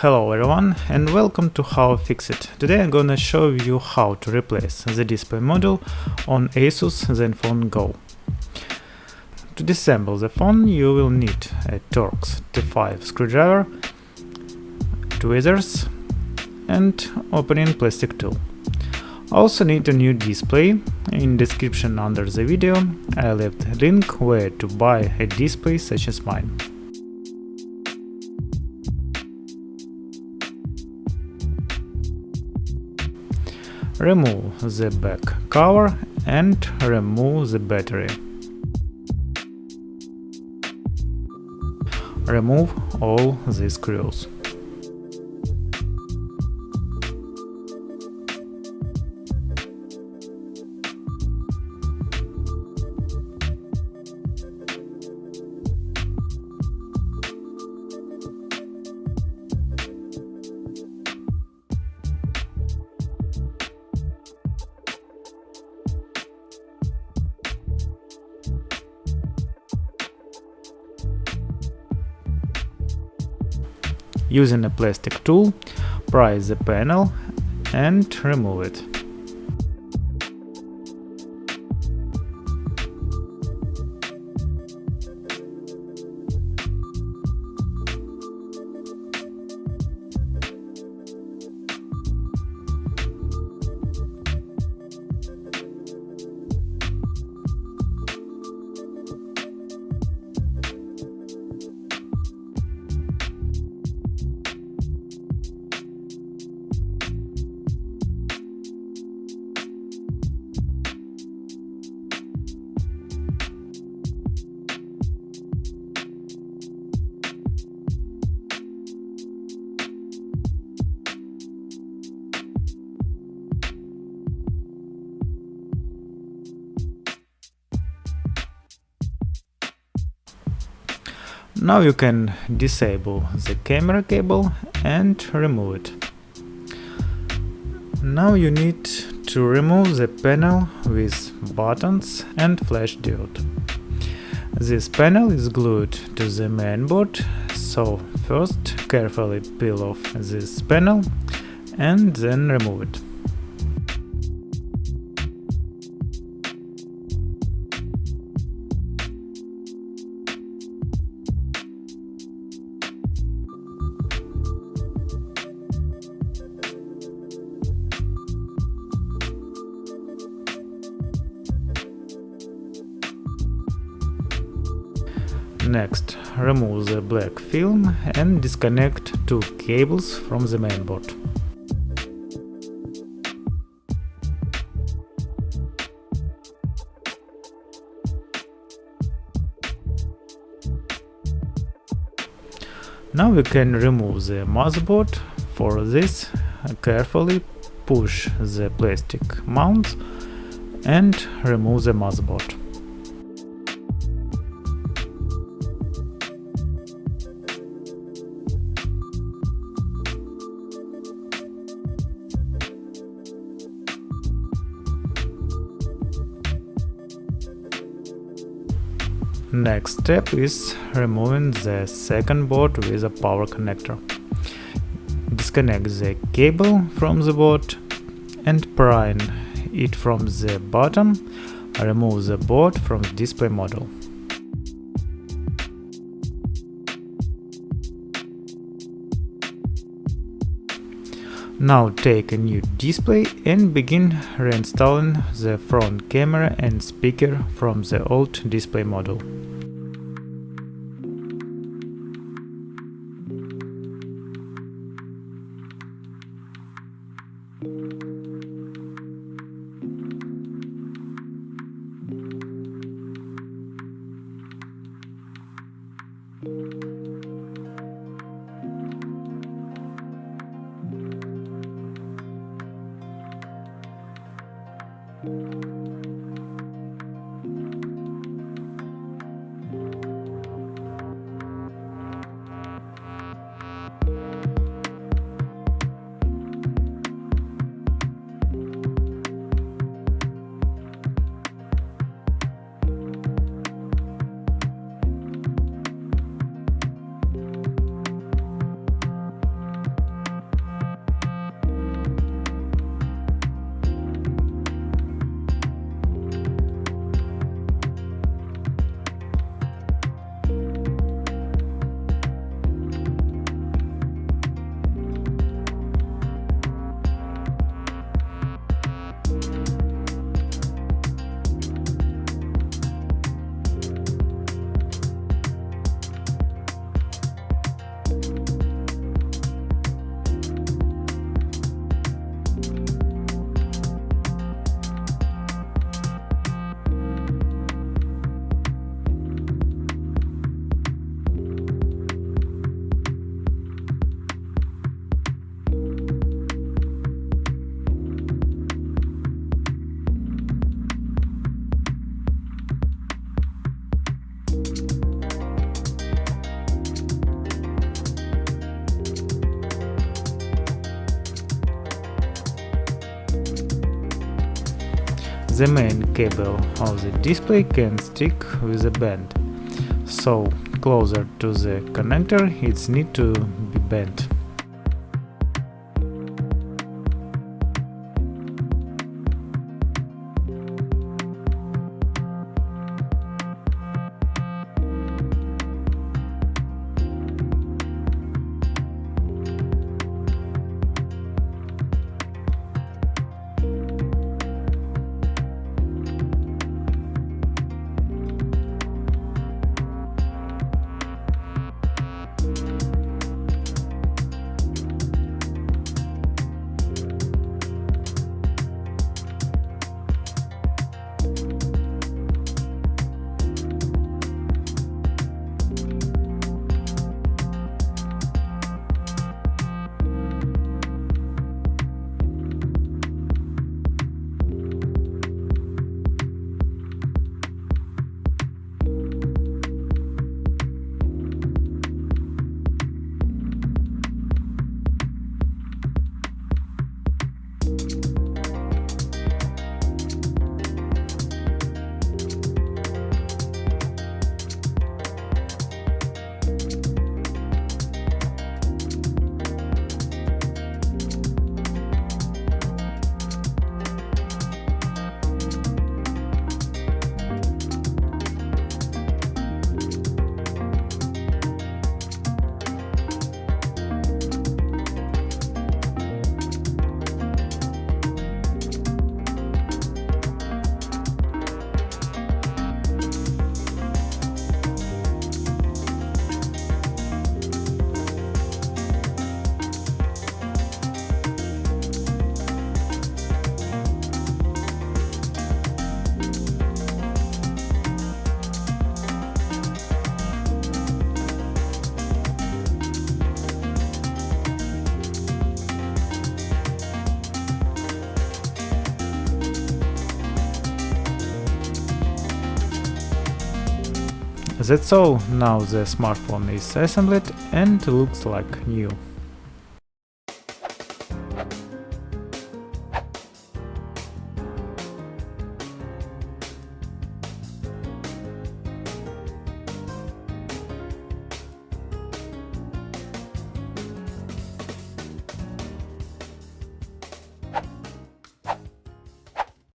Hello everyone and welcome to How-FixIT. Today I'm gonna show you how to replace the display module on Asus ZenFone Go. To disassemble the phone you will need a Torx T5 screwdriver, tweezers and opening plastic tool. Also need a new display. In description under the video I left a link where to buy a display such as mine. Remove the back cover and remove the battery. Remove all the screws. Using a plastic tool, prise the panel and remove it. Now you can disable the camera cable and remove it. Now you need to remove the panel with buttons and flash diode. This panel is glued to the mainboard, so first carefully peel off this panel and then remove it. Next, remove the black film and disconnect two cables from the mainboard. Now we can remove the motherboard. For this, carefully push the plastic mount and remove the motherboard. Next step is removing the second board with a power connector. Disconnect the cable from the board and pry it from the bottom. Remove the board from the display module. Now take a new display and begin reinstalling the front camera and speaker from the old display module. The main cable of the display can stick with a bend, so closer to the connector it needs to be bent. That's all, now the smartphone is assembled and looks like new.